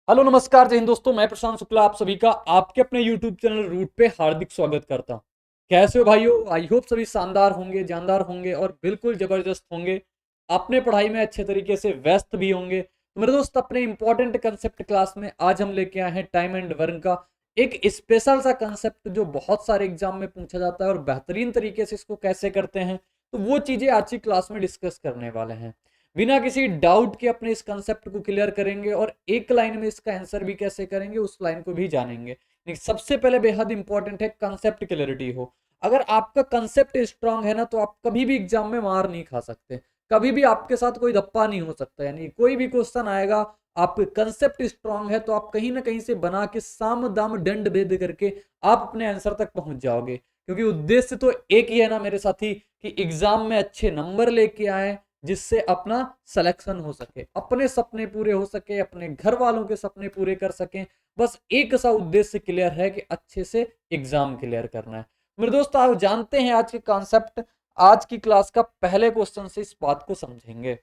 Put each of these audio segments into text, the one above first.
Hello नमस्कार जय हिंद दोस्तों, मैं प्रशांत शुक्ला आप सभी का आपके अपने YouTube चैनल रूट पे हार्दिक स्वागत करता हूं। कैसे हो भाइयों? आई होप सभी शानदार होंगे, जानदार होंगे और बिल्कुल जबरदस्त होंगे। अपने पढ़ाई में अच्छे तरीके से व्यस्त भी होंगे। तो मेरे दोस्त, अपने इंपॉर्टेंट कंसेप्ट क्लास में आज हम लेके आए हैं टाइम एंड वर्क का एक स्पेशल सा कंसेप्ट जो बहुत सारे एग्जाम में पूछा जाता है और बेहतरीन तरीके से इसको कैसे करते हैं, तो वो चीजें आज की क्लास में डिस्कस करने वाले हैं। बिना किसी डाउट के अपने इस कंसेप्ट को क्लियर करेंगे और एक लाइन में इसका आंसर भी कैसे करेंगे उस लाइन को भी जानेंगे। लेकिन सबसे पहले बेहद इंपॉर्टेंट है कंसेप्ट क्लैरिटी हो। अगर आपका कंसेप्ट स्ट्रांग है ना, तो आप कभी भी एग्जाम में मार नहीं खा सकते। कभी भी आपके साथ कोई धप्पा नहीं हो सकता, यानी कोई भी क्वेश्चन आएगा, आप कंसेप्ट स्ट्रांग है तो आप कहीं ना कहीं से बना के साम दाम दंड भेद करके आप अपने आंसर तक पहुंच जाओगे। क्योंकि उद्देश्य तो एक ही है ना मेरे साथी, कि एग्जाम में अच्छे नंबर लेके आए, जिससे अपना सिलेक्शन हो सके, अपने सपने पूरे हो सके, अपने घर वालों के सपने पूरे कर सकें। बस एक सा उद्देश्य क्लियर है कि अच्छे से एग्जाम क्लियर करना है। मेरे दोस्त, आप जानते हैं आज के कॉन्सेप्ट। आज की क्लास का पहले क्वेश्चन से इस बात को समझेंगे।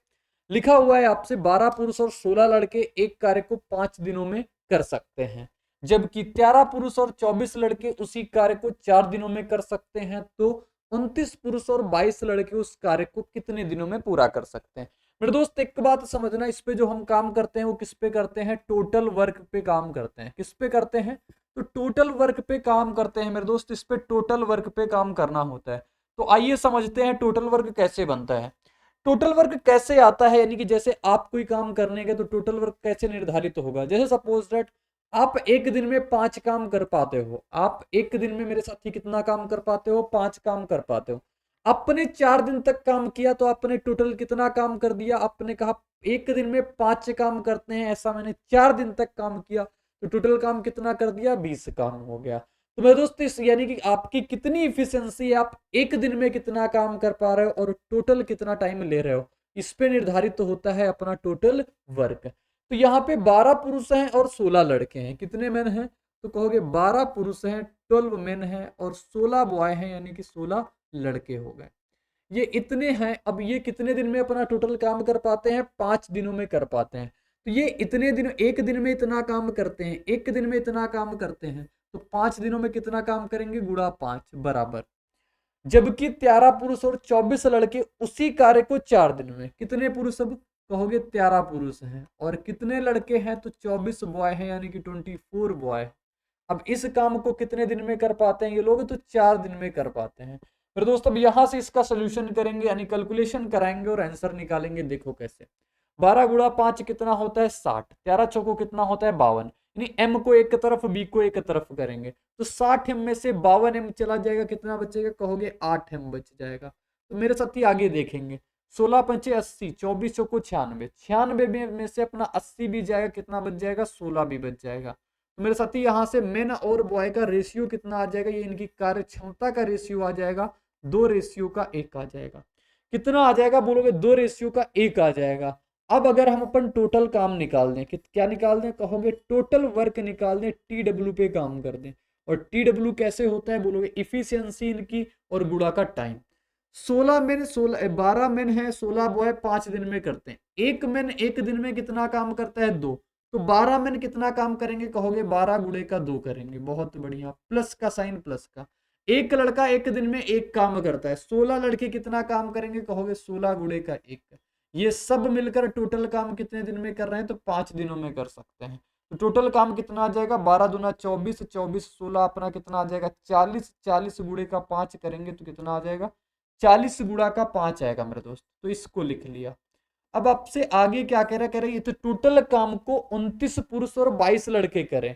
लिखा हुआ है आपसे 12 पुरुष और 16 लड़के एक कार्य को 5 दिनों में कर सकते हैं, जबकि 13 पुरुष और 24 लड़के उसी कार्य को 4 दिनों में कर सकते हैं। तो 29 पुरुष और 22 लड़के उस कार्य को कितने दिनों में पूरा कर सकते हैं? मेरे दोस्त, एक बात समझना, इस पे जो हम काम करते हैं वो किस पे करते हैं? टोटल वर्क पे काम करते हैं। किस पे करते हैं? तो टोटल वर्क पे काम करते हैं मेरे दोस्त। इस पे टोटल वर्क पे काम करना होता है। तो आइए समझते हैं टोटल वर्क कैसे बनता है। टोटल वर्क कैसे आता है, यानी कि जैसे आप कोई काम करने के तो टोटल वर्क कैसे निर्धारित होगा। जैसे सपोज दैट आप एक दिन में 5 काम कर पाते हो। आप एक दिन में मेरे साथी कितना काम कर पाते हो? 5 काम कर पाते हो। आपने 4 दिन तक काम किया तो आपने टोटल कितना काम कर दिया? आपने कहा एक दिन में 5 काम करते हैं, ऐसा मैंने 4 दिन तक काम किया तो टोटल काम कितना कर दिया? 20 काम हो गया। तो मेरे दोस्त, इस यानी कि आपकी कितनी इफिशियंसी है, आप एक दिन में कितना काम कर पा रहे हो और टोटल कितना टाइम ले रहे हो, इस पे निर्धारित तो होता है अपना टोटल वर्क। तो यहाँ पे 12 पुरुष हैं और 16 लड़के हैं। कितने मैन हैं? तो कहोगे 12 पुरुष हैं, 12 मेन हैं और 16 बॉय हैं, यानी कि 16 लड़के हो गए। ये इतने हैं। अब ये कितने दिन में अपना टोटल काम कर पाते हैं? 5 दिनों में कर पाते हैं। तो ये इतने दिन, एक दिन में इतना काम करते हैं, एक दिन में इतना काम करते हैं, तो 5 दिनों में कितना काम करेंगे? गुणा 5 बराबर। जबकि 13 पुरुष और 24 लड़के उसी कार्य को 4 दिन में, कितने पुरुष? अब कहोगे 13 पुरुष हैं और कितने लड़के हैं? तो 24 बॉय हैं, यानी कि 24 बॉय। अब इस काम को कितने दिन में कर पाते हैं ये लोग? तो 4 दिन में कर पाते हैं। फिर दोस्तों, अब यहां से इसका सोल्यूशन करेंगे, यानी कैलकुलेशन कराएंगे और आंसर निकालेंगे। देखो कैसे। 12 गुणा 5 कितना होता है? 60। 13 चौको कितना होता है? 52। यानी एम को एक तरफ, बी को एक तरफ करेंगे तो 60 एम में से 52 एम चला जाएगा। कितना बचेगा? कहोगे 8 एम बच जाएगा। तो मेरे साथ ही आगे देखेंगे। 16 पंचे 80, 24 चौको 96, 96 में से अपना 80 भी जाएगा। कितना बच जाएगा? 16 भी बच जाएगा। तो मेरे साथी यहाँ से मेन और बॉय का रेशियो कितना आ जाएगा? ये इनकी कार्य क्षमता का रेशियो आ जाएगा, 2:1 आ जाएगा। कितना आ जाएगा बोलोगे? 2:1 आ जाएगा। अब अगर हम अपन टोटल काम निकाल दें, क्या निकाल दें? कहोगे टोटल वर्क निकाल दें, TW पे काम कर दें। और TW कैसे होता है बोलोगे? इफिशियंसी इनकी और गुणा का टाइम। 16 मेन, 16 12 मेन है, 16 बॉय 5 दिन में करते हैं। एक मेन एक दिन में कितना काम करता है? 2। तो 12 मेन कितना काम करेंगे? कहोगे 12 गुणे का 2 करेंगे। बहुत बढ़िया, प्लस का साइन, प्लस का। एक लड़का एक दिन में एक काम करता है, 16 लड़के कितना काम करेंगे? कहोगे 16 गुणे का 1। ये सब मिलकर टोटल काम कितने दिन में कर रहे हैं? तो 5 दिनों में कर सकते हैं। तो टोटल काम कितना आ जाएगा? 12 दूना 24, 24 16 अपना कितना आ जाएगा? 40। 40 गुणे का 5 करेंगे तो कितना आ जाएगा? 40 गुणा का 5 आएगा मेरे दोस्त। तो इसको लिख लिया। अब आपसे आगे क्या कह रहा है? कह रहा है ये तो टोटल काम को 29 पुरुष और 22 लड़के करें।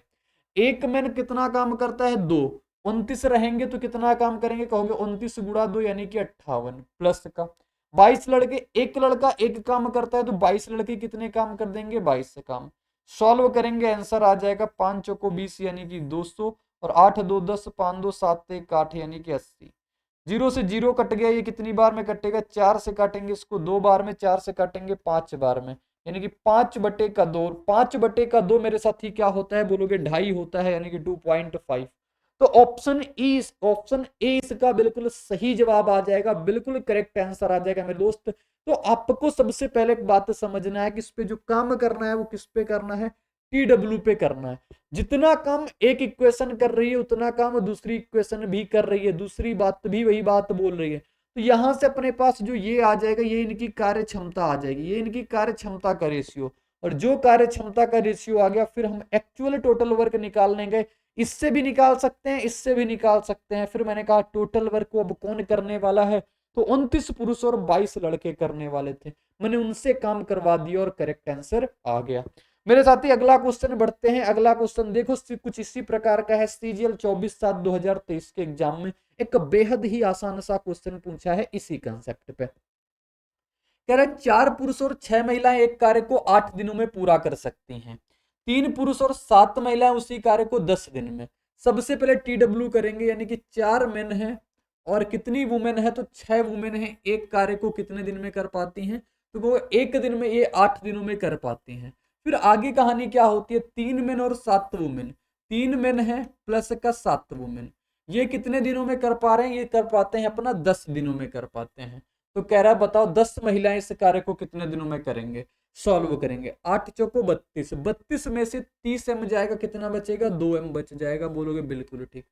एक मैन कितना काम करता है? 2। 29 रहेंगे तो कितना काम करेंगे? कहोगे 29 गुणा 2 यानी कि 58, प्लस का 22 लड़के, एक लड़का एक काम करता है तो 22 लड़के कितने काम कर देंगे? 22 से काम। सॉल्व करेंगे, आंसर आ जाएगा 5 चौको 20 यानी कि 200 और 8 2 10, 5 2 7 1 8 यानी कि 80। जीरो से जीरो कट गया। ये कितनी बार में कटेगा? 4 से काटेंगे इसको 2 बार में, 4 से काटेंगे 5 बार में, यानी कि 5/2। 5/2 मेरे साथी क्या होता है बोलोगे? 2.5 होता है, यानी कि 2.5। तो ऑप्शन ए इसका बिल्कुल सही जवाब आ जाएगा, बिल्कुल करेक्ट आंसर आ जाएगा मेरे दोस्त। तो आपको सबसे पहले एक बात समझना है कि इस पे जो काम करना है वो किस पे करना है? TW पे करना है। जितना काम एक इक्वेशन कर रही है उतना काम दूसरी इक्वेशन भी कर रही है, दूसरी बात भी वही बात बोल रही है। तो यहां से अपने पास जो ये आ जाएगा, ये इनकी कार्य क्षमता आ जाएगी, ये इनकी कार्य क्षमता का रेशियो। और जो कार्य क्षमता का रेशियो आ गया, फिर हम एक्चुअल टोटल वर्क निकालने गए, इससे भी निकाल सकते हैं, इससे भी निकाल सकते हैं। फिर मैंने कहा टोटल वर्क को अब कौन करने वाला है, तो 29 पुरुष और 22 लड़के करने वाले थे। मैंने उनसे काम करवा दिया और करेक्ट आंसर आ गया। मेरे साथी अगला क्वेश्चन बढ़ते हैं। अगला क्वेश्चन देखो कुछ इसी प्रकार का है। CGL 24/7/2023 के एग्जाम में एक बेहद ही आसान सा क्वेश्चन पूछा है इसी कंसेप्ट पे। कह रहा है 4 पुरुष और 6 महिलाएं एक कार्य को 8 दिनों में पूरा कर सकती हैं। 3 पुरुष और 7 महिलाएं उसी कार्य को 10 दिन में। सबसे पहले TW करेंगे, यानी कि 4 मेन है और कितनी वुमेन है, तो 6 वुमेन है। एक कार्य को कितने दिन में कर पाती हैं, तो वो एक दिन में, ये 8 दिनों में कर पाती हैं। फिर आगे कहानी क्या होती है, 3 मेन और 7 वुमेन। 3 मेन है प्लस का 7 वुमेन, ये कितने दिनों में कर पा रहे हैं, ये कर पाते हैं अपना 10 दिनों में कर पाते हैं। तो कह रहा है बताओ 10 महिलाएं इस कार्य को कितने दिनों में करेंगे। सॉल्व करेंगे, 8 चौको 32, 32 में से 30 एम जाएगा, कितना बचेगा, 2 एम बच जाएगा। बोलोगे बिल्कुल ठीक।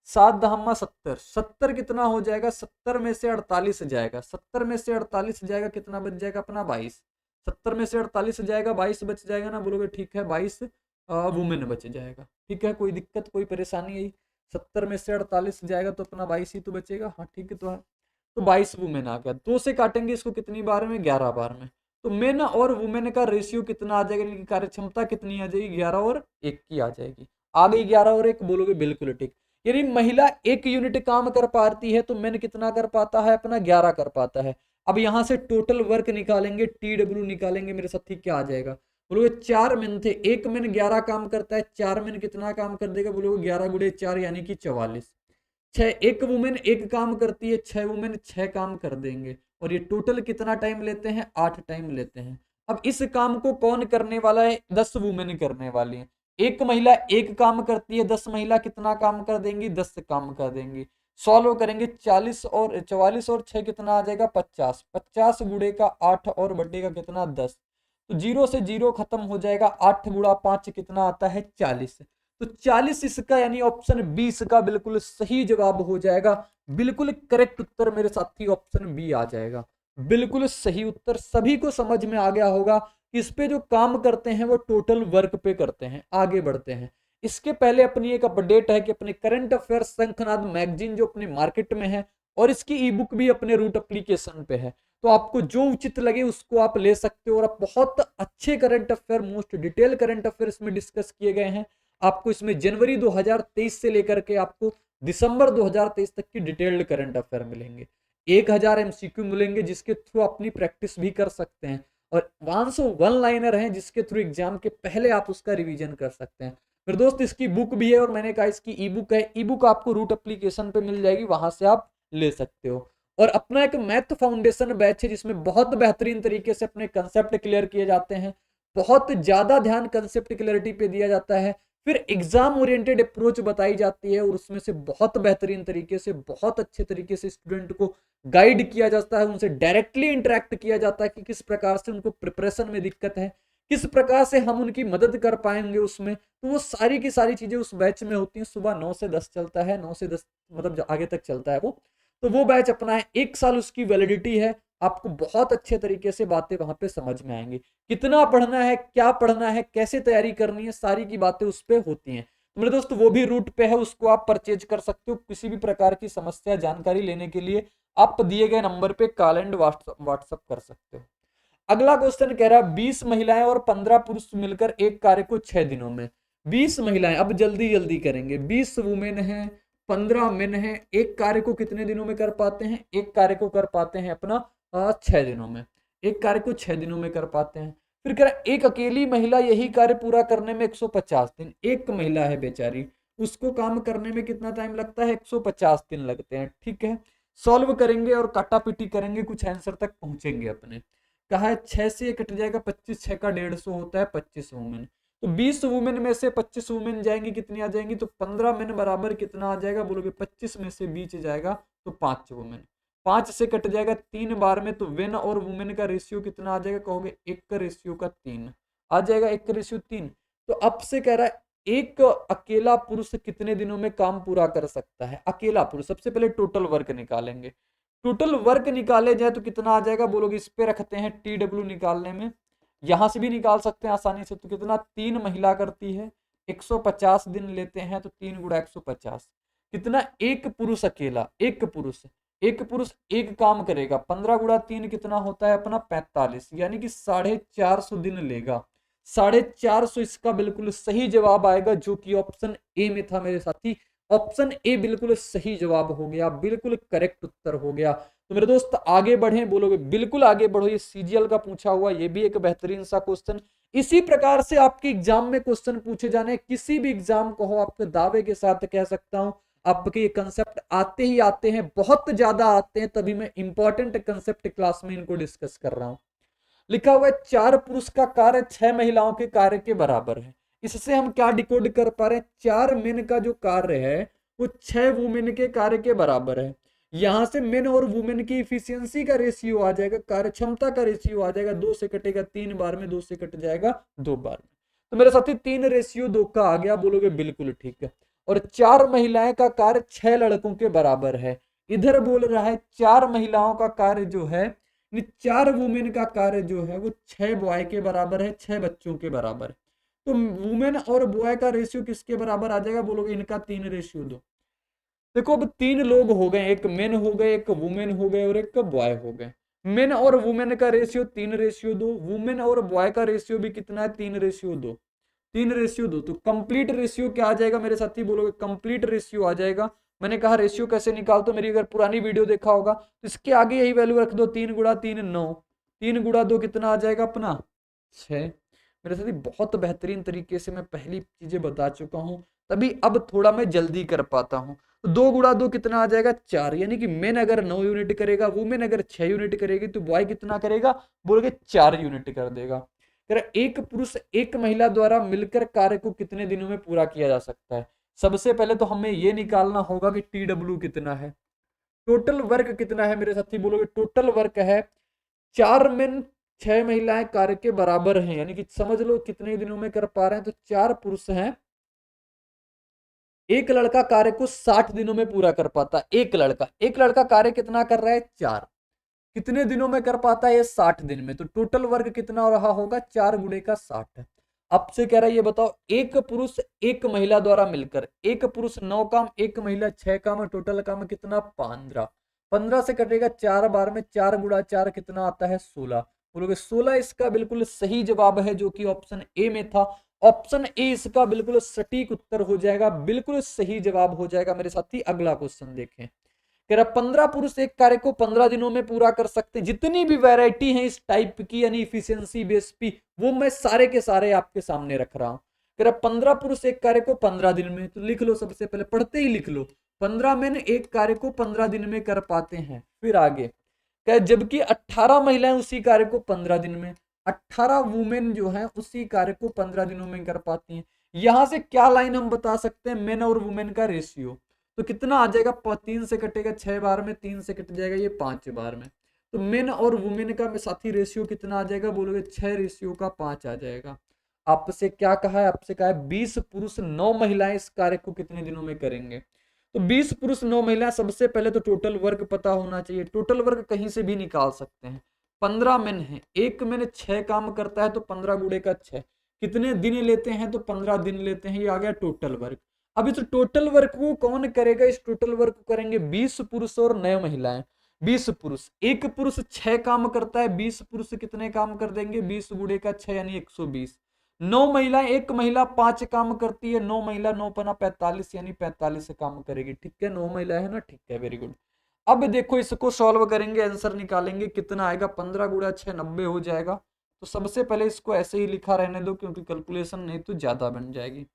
7 दहम्मा 70, 70 कितना हो जाएगा, 70 में से 48 जाएगा, 70 में से 48 जाएगा, कितना बच जाएगा अपना 22। 70 में से 48 जाएगा, 22 बच जाएगा ना, बोलोगे ठीक है, 22 वुमेन बच जाएगा। ठीक है, कोई दिक्कत कोई परेशानी है, 70 में से 48 जाएगा तो अपना 22 ही तो बचेगा। हाँ ठीक है, तो 22 वुमेन आ गया। 2 से काटेंगे इसको कितनी बार में, 11 बार में। तो मेन और वुमेन का रेशियो कितना आ जाएगा, इनकी कार्य क्षमता कितनी आ जाएगी, 11 और 1 की आ जाएगी। आ गई 11 और 1, बोलोगे बिल्कुल ठीक। यानी महिला 1 यूनिट काम कर पाती है तो मेन कितना कर पाता है, अपना 11 कर पाता है। अब यहां से टोटल वर्क निकालेंगे, TW निकालेंगे, मेरे साथी क्या आ जाएगा, बोलोगे 4 मेन थे, 1 मेन 11 काम करता है, 4 मेन कितना काम कर देगा, बोलोगे 11 गुणे 4 यानी कि 44। 6, 1 वुमेन 1 काम करती है, 6 वुमेन 6 काम कर देंगे। और ये टोटल कितना टाइम लेते हैं, 8 टाइम लेते हैं। अब इस काम को कौन करने वाला है, 10 वुमेन करने वाली है। 1 महिला 1 काम करती है, 10 महिला कितना काम कर देंगी, 10 काम कर देंगी। सॉल्व करेंगे, 44 और 6 कितना आ जाएगा, 50। 50 गुणे का 8 और बटे का कितना, 10। तो 0 से 0 खत्म हो जाएगा। 8 गुणा 5 कितना आता है, 40। तो 40 इसका यानी ऑप्शन बी इसका बिल्कुल सही जवाब हो जाएगा। बिल्कुल करेक्ट उत्तर मेरे साथी ऑप्शन बी आ जाएगा, बिल्कुल सही उत्तर। सभी को समझ में आ गया होगा कि इस पे जो काम करते हैं वो टोटल वर्क पे करते हैं। आगे बढ़ते हैं। इसके पहले अपनी एक अपडेट है कि अपने करंट अफेयर शंखनाद मैगजीन जो अपने मार्केट में है और इसकी ई बुक भी अपने रूट एप्लीकेशन पे है, तो आपको जो उचित लगे उसको आप ले सकते हो। और आप बहुत अच्छे current affair, most detail current affair इसमें डिस्कस किए गए हैं। आपको इसमें जनवरी 2023 से लेकर के आपको दिसंबर 2023 तक की डिटेल्ड करंट अफेयर मिलेंगे। 1000 MCQ मिलेंगे जिसके थ्रू अपनी प्रैक्टिस भी कर सकते हैं। और 500 वन लाइनर हैं जिसके थ्रू एग्जाम के पहले आप उसका रिवीजन कर सकते हैं। फिर दोस्त इसकी बुक भी है और मैंने कहा इसकी ई बुक है। ई बुक आपको रूट एप्लीकेशन पे मिल जाएगी, वहां से आप ले सकते हो। और अपना एक मैथ फाउंडेशन बैच है जिसमें बहुत बेहतरीन तरीके से अपने कंसेप्ट क्लियर किए जाते हैं। बहुत ज्यादा ध्यान कंसेप्ट क्लियरिटी पे दिया जाता है। फिर एग्जाम ओरिएंटेड अप्रोच बताई जाती है और उसमें से बहुत बेहतरीन तरीके से, बहुत अच्छे तरीके से स्टूडेंट को गाइड किया जाता है, उनसे डायरेक्टली इंटरेक्ट किया जाता है कि किस प्रकार से उनको प्रिपरेशन में दिक्कत है, किस प्रकार से हम उनकी मदद कर पाएंगे उसमें। तो वो सारी की सारी चीजें उस बैच में होती हैं। सुबह 9 से 10 चलता है, 9 से 10 मतलब आगे तक चलता है वो। तो वो बैच अपना है, 1 साल उसकी वैलिडिटी है। आपको बहुत अच्छे तरीके से बातें वहां पे समझ में आएंगी। कितना पढ़ना है, क्या पढ़ना है, कैसे तैयारी करनी है, सारी की बातें उस पर होती हैं। तो मेरे दोस्त वो भी रूट पे है, उसको आप परचेज कर सकते हो। किसी भी प्रकार की समस्या, जानकारी लेने के लिए आप दिए गए नंबर पे कॉल एंड व्हाट्सअप कर सकते हो। अगला क्वेश्चन कह रहा है 20 महिलाएं और 15 पुरुष मिलकर एक कार्य को 6 दिनों में। 20 महिलाएं, अब जल्दी जल्दी करेंगे, 20 वुमेन है, 15 मेन है, एक कार्य को कितने दिनों में कर पाते हैं, एक कार्य को कर पाते हैं अपना 6 दिनों में। एक कार्य को 6 दिनों में कर पाते हैं। फिर कह रहा एक अकेली महिला यही कार्य पूरा करने में 150 दिन। एक महिला है बेचारी, उसको काम करने में कितना टाइम लगता है, 150 दिन लगते हैं। ठीक है, सॉल्व करेंगे और काटापीटी करेंगे, कुछ आंसर तक पहुंचेंगे अपने। कहा है 6 से कट जाएगा 25, 6 का 150 होता है 25 वुमेन। तो 20 वुमेन में से 25 वुमेन जाएंगी, कितनी आ जाएंगी, तो 15 मेन बराबर कितना आ जाएगा, बोलोगे 25 में से 20 जाएगा तो 5 वुमेन। 5 से कट जाएगा 3 बार में, तो वेन और वुमेन का रेशियो कितना आ जाएगा, कहोगे 1 का रेशियो का 3 आ जाएगा, 1 का रेशियो 3। तो अब से कह रहा है एक अकेला पुरुष कितने दिनों में काम पूरा कर सकता है, अकेला पुरुष। सबसे पहले टोटल वर्क निकालेंगे, टोटल वर्क निकाले जाए तो कितना आ जाएगा बोलोगे, इस पे रखते हैं TW निकालने में, यहां से भी निकाल सकते हैं आसानी से। तो कितना, 3 महिला करती है, 150 दिन लेते हैं तो 3 गुणा 150, कितना, एक पुरुष अकेला, एक पुरुष एक काम करेगा, 15 गुणा 3 कितना होता है अपना 45, यानी कि 450 दिन लेगा। 450 इसका बिल्कुल सही जवाब आएगा, जो कि ऑप्शन ए में था मेरे साथी। ऑप्शन ए बिल्कुल सही जवाब हो गया, बिल्कुल करेक्ट उत्तर हो गया। तो मेरे दोस्त आगे बढ़े, बोलोगे बिल्कुल आगे बढ़ो, ये CGL का पूछा हुआ, ये भी एक बेहतरीन सा क्वेश्चन। इसी प्रकार से आपके एग्जाम में क्वेश्चन पूछे जाने, किसी भी एग्जाम को हो, आपके दावे के साथ कह सकता हूं आपके ये कंसेप्ट आते ही आते हैं, बहुत ज्यादा आते हैं, तभी मैं इंपॉर्टेंट कंसेप्ट क्लास में इनको डिस्कस कर रहा हूं। लिखा हुआ है 4 पुरुष का कार्य 6 महिलाओं के कार्य के बराबर है। इससे हम क्या डिकोड कर पा रहे हैं, 4 मेन का जो कार्य है वो 6 वुमेन के कार्य के बराबर है। यहां से मेन और वुमेन की इफिशियंसी का रेशियो आ जाएगा, कार्य क्षमता का रेशियो आ जाएगा, 2 से कटेगा 3 बार में, 2 से कट जाएगा 2 बार में। तो मेरे साथी 3:2 का आ गया, बोलोगे बिल्कुल ठीक है। और 4 महिलाएं का कार्य 6 लड़कों के बराबर है। इधर बोल रहा है 4 महिलाओं का कार्य जो है, 4 वुमेन का कार्य जो है वो 6 बॉय के बराबर है, 6 बच्चों के बराबर है। तो वुमेन और बॉय का रेशियो किसके बराबर आ जाएगा, बोलोगे इनका 3:2। देखो अब 3 लोग हो गए, एक मेन हो गए, एक वुमेन हो गए और एक बॉय हो गए। मेन और वुमेन का रेशियो 3:2, वुमेन और बॉय का रेशियो भी कितना है, 3:2, 3:2। तो कंप्लीट रेशियो क्या आ जाएगा मेरे साथी, बोलोगे कंप्लीट रेशियो आ जाएगा। मैंने कहा रेशियो कैसे निकालते हो, मेरी अगर पुरानी वीडियो देखा होगा तो इसके आगे यही वैल्यू रख दो, 3 गुणा 3 9, 3 गुणा 2 कितना आ जाएगा अपना 6। मेरे साथी बहुत बेहतरीन तरीके से मैं पहली चीजें बता चुका हूं, तभी अब थोड़ा मैं जल्दी कर पाता हूं। तो 2 गुणा 2 कितना आ जाएगा 4, यानी कि मेन अगर 9 यूनिट करेगा, वुमेन अगर 6 यूनिट करेगी, तो बॉय कितना करेगा, बोलोगे 4 यूनिट कर देगा। एक पुरुष एक महिला द्वारा मिलकर कार्य को कितने दिनों में पूरा किया जा सकता है। सबसे पहले तो हमें यह निकालना होगा कि TW कितना है, टोटल वर्क कितना है मेरे साथी, बोलोगे टोटल वर्क है 4 मेन 6 महिलाएं कार्य के बराबर हैं, यानी कि समझ लो कितने दिनों में कर पा रहे हैं। तो 4 पुरुष हैं, एक लड़का कार्य को 60 दिनों में पूरा कर पाता है। एक लड़का कार्य कितना कर रहा है, 4, कितने दिनों में कर पाता है, ये 60 दिन में। तो टोटल वर्क कितना रहा होगा, 4 गुणे का 60। अब से कह रहा है ये बताओ, एक पुरुष एक महिला द्वारा मिलकर, एक पुरुष 9 काम, एक महिला 6 काम, टोटल काम कितना 15, 15 से कटेगा 4 बार में, 4 गुणा 4 कितना आता है 16, बोलोगे 16 इसका बिल्कुल सही जवाब है, जो कि ऑप्शन ए में था। ऑप्शन ए इसका बिल्कुल सटीक उत्तर हो जाएगा, बिल्कुल सही जवाब हो जाएगा मेरे साथी। अगला क्वेश्चन देखें, कह रहा 15 पुरुष एक कार्य को 15 दिनों में पूरा कर सकते हैं। जितनी भी वैरायटी है इस टाइप की, यानी इफिशियंसी बेस पे, वो मैं सारे के सारे आपके सामने रख रहा हूं। कह रहा 15 पुरुष एक कार्य को 15 दिन में, तो लिख लो, सबसे पहले पढ़ते ही लिख लो, 15 में एक कार्य को 15 दिन में कर पाते हैं। फिर आगे कह, जबकि 18 महिलाएं उसी कार्य को 15 दिन में, 18 वुमेन जो है उसी कार्य को 15 दिनों में कर पाती हैं। यहां से क्या लाइन हम बता सकते हैं, मेन और वुमेन का रेशियो। तो कितना आ जाएगा, 3 से कटेगा 6 बार में, 3 से कट जाएगा ये 5 बार में। तो मेन और वुमेन का साथी रेशियो कितना आ जाएगा, बोलोगे 6:5 आ जाएगा। आपसे क्या कहा है, आपसे कहा है 20 पुरुष 9 महिलाएं इस कार्य को कितने दिनों में करेंगे। तो 20 पुरुष 9 महिलाएं, सबसे पहले तो टोटल वर्क पता होना चाहिए। टोटल वर्क कहीं से भी निकाल सकते हैं। 15 मेन है, एक मेन 6 काम करता है, तो 15 गुणे का 6, कितने दिन लेते हैं, तो 15 दिन लेते हैं। ये आ गया टोटल वर्क। अब इस टोटल वर्क को कौन करेगा, इस टोटल वर्क को करेंगे 20 पुरुष और 9 महिलाएं। 20 पुरुष, एक पुरुष 6 काम करता है, 20 पुरुष कितने काम कर देंगे, 20 गुणे का 6 यानी 120। 9 महिलाएं, एक महिला 5 काम करती है, 9 महिला 9 पना 45, यानी 45 काम करेगी। ठीक है, 9 महिला है ना, ठीक है, वेरी गुड। अब देखो इसको सॉल्व करेंगे, आंसर निकालेंगे, कितना आएगा, 15 गुणा 6 90 हो जाएगा। तो सबसे पहले इसको ऐसे ही लिखा रहने दो, क्योंकि कैलकुलेशन नहीं तो ज्यादा बन जाएगी।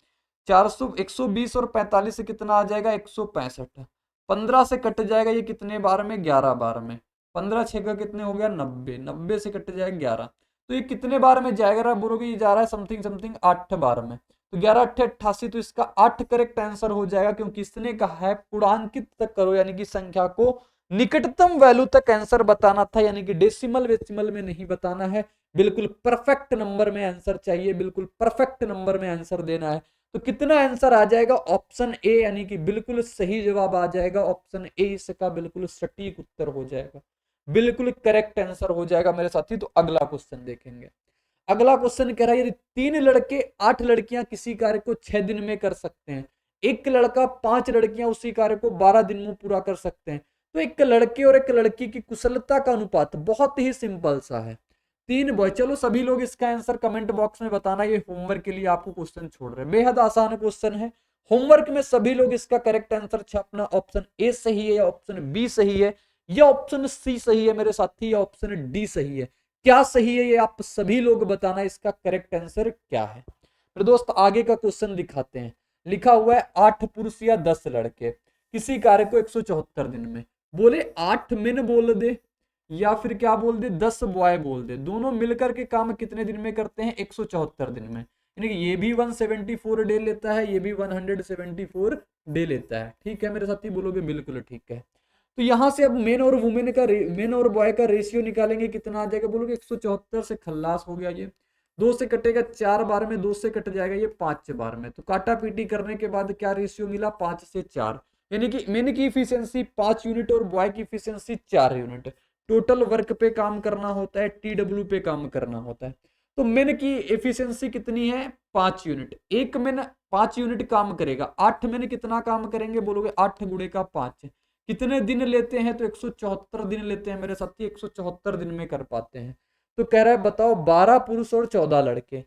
400 120 और 45 से कितना आ जाएगा, 165। 15 से कट जाएगा ये कितने बार में, 11 बार में। 15 6 का कितने हो गया, 90, 90 से कट जाएगा 11। तो ये कितने बार में जाएगा, बोलोगे ये जा रहा है समथिंग समथिंग 8 बार में। तो 11 8 88, तो इसका 8 करेक्ट आंसर हो जाएगा, क्योंकि इसने कहा है पूर्णांकित तक करो, यानी कि संख्या को निकटतम वैल्यू तक आंसर बताना था, यानी कि डेसिमल वेसिमल में नहीं बताना है, बिल्कुल परफेक्ट नंबर में आंसर चाहिए, बिल्कुल परफेक्ट नंबर में आंसर देना है। तो कितना आंसर आ जाएगा? ऑप्शन ए यानी कि बिल्कुल सही जवाब आ जाएगा। ऑप्शन ए इसका बिल्कुल सटीक उत्तर हो जाएगा, बिल्कुल करेक्ट आंसर हो जाएगा मेरे साथी। तो अगला क्वेश्चन देखेंगे। अगला क्वेश्चन कह रहा है यदि 3 लड़के 8 लड़कियां किसी कार्य को 6 दिन में कर सकते हैं, एक लड़का 5 लड़कियां उसी कार्य को 12 दिन में पूरा कर सकते हैं, तो एक लड़के और एक लड़की की कुशलता का अनुपात बहुत ही सिंपल सा है, 3 बॉय। चलो सभी लोग इसका आंसर कमेंट बॉक्स में बताना, ये होमवर्क के लिए आपको क्वेश्चन छोड़ रहे हैं, बेहद आसान क्वेश्चन है। होमवर्क में सभी लोग इसका करेक्ट आंसर छापना, ऑप्शन ए सही है या ऑप्शन बी सही है या ऑप्शन सी सही है मेरे साथी, या ऑप्शन डी सही है। क्या सही है ये आप सभी लोग बताना, इसका करेक्ट आंसर क्या है। मेरे दोस्त आगे का क्वेश्चन दिखाते हैं। लिखा हुआ है 8 पुरुष या 10 लड़के किसी कार्य को 174 दिन में, बोले 8 मेन बोल दे या फिर क्या बोल दे 10 बॉय बोल दे, दोनों मिलकर के काम कितने दिन में करते हैं? 174 दिन में। यानी कि ये भी 174 डे लेता है, ये भी 174 डे लेता है। ठीक है मेरे साथी, बोलोगे बिल्कुल ठीक है। तो यहां से अब मेन और वुमेन का मेन और बॉय का रेशियो निकालेंगे, कितना आ जाएगा? बोलोगे 174 से खल्लास हो गया ये, 2 से कटेगा 4 बार में, 2 से कट जाएगा ये 5 बार में, तो काटा पीटी करने के बाद क्या रेशियो मिला? 5 से 4, यानी कि मेन की इफिशियंसी 5 यूनिट और बॉय की इफिशियंसी 4 यूनिट। टोटल वर्क पे काम करना होता है, टीडब्ल्यू पे काम करना होता है। तो मेन की एफिशिएंसी कितनी है? 5 यूनिट। एक मेन 5 यूनिट काम करेगा, 8 मेन कितना काम करेंगे? बोलोगे 8 गुणे का 5 कितने दिन लेते हैं? तो 174 दिन लेते हैं मेरे साथी, 174 दिन में कर पाते हैं। तो कह रहा है बताओ 12 पुरुष और 14 लड़के,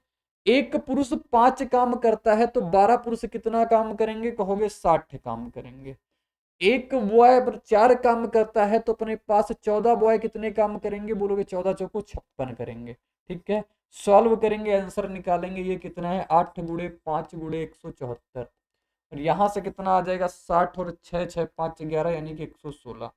एक पुरुष 5 काम करता है तो 12 पुरुष कितना काम करेंगे? कहोगे 60 काम करेंगे। एक बॉय 4 काम करता है तो अपने पास 14 बॉय कितने काम करेंगे? बोलोगे 14 चौको 56 करेंगे। ठीक है, सॉल्व करेंगे, आंसर निकालेंगे, ये कितना है? 8 गुणे 5 गुणे 174, और यहां से कितना आ जाएगा? 60 और 6 6 5 11 यानी कि 116।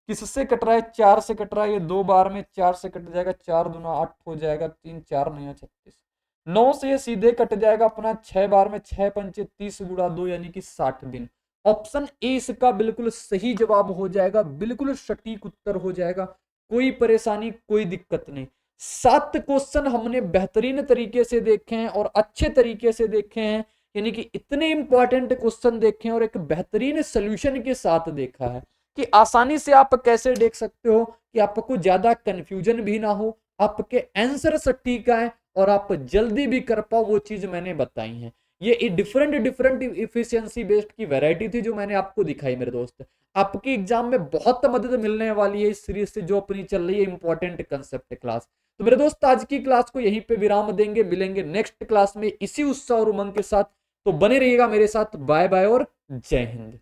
किससे कट रहा है? 4 से कट रहा है, ये 2 बार में 4 से कट जाएगा, 4 दूना 8 हो जाएगा, 3 4 9 36, 9 से ये सीधे कट जाएगा अपना 6 बार में, 6 पंचे 30 गुणा 2 यानी कि 60 दिन। ऑप्शन ए इसका बिल्कुल सही जवाब हो जाएगा, बिल्कुल सटीक उत्तर हो जाएगा, कोई परेशानी कोई दिक्कत नहीं। 7 क्वेश्चन हमने बेहतरीन तरीके से देखे हैं और अच्छे तरीके से देखे हैं, यानी कि इतने इंपॉर्टेंट क्वेश्चन देखे हैं और एक बेहतरीन सोल्यूशन के साथ देखा है कि आसानी से आप कैसे देख सकते हो कि आपको ज्यादा कंफ्यूजन भी ना हो, आपके आंसर सटीक आए और आप जल्दी भी कर पाओ, वो चीज मैंने बताई है। ये डिफरेंट डिफरेंट इफिशियंसी बेस्ड की वैरायटी थी जो मैंने आपको दिखाई मेरे दोस्त। आपके एग्जाम में बहुत मदद मिलने वाली है इस सीरीज से जो अपनी चल रही है इंपॉर्टेंट कंसेप्ट क्लास। तो मेरे दोस्त आज की क्लास को यहीं पे विराम देंगे, मिलेंगे नेक्स्ट क्लास में इसी उत्साह और उमंग के साथ। तो बने रहिएगा मेरे साथ, बाय बाय और जय हिंद।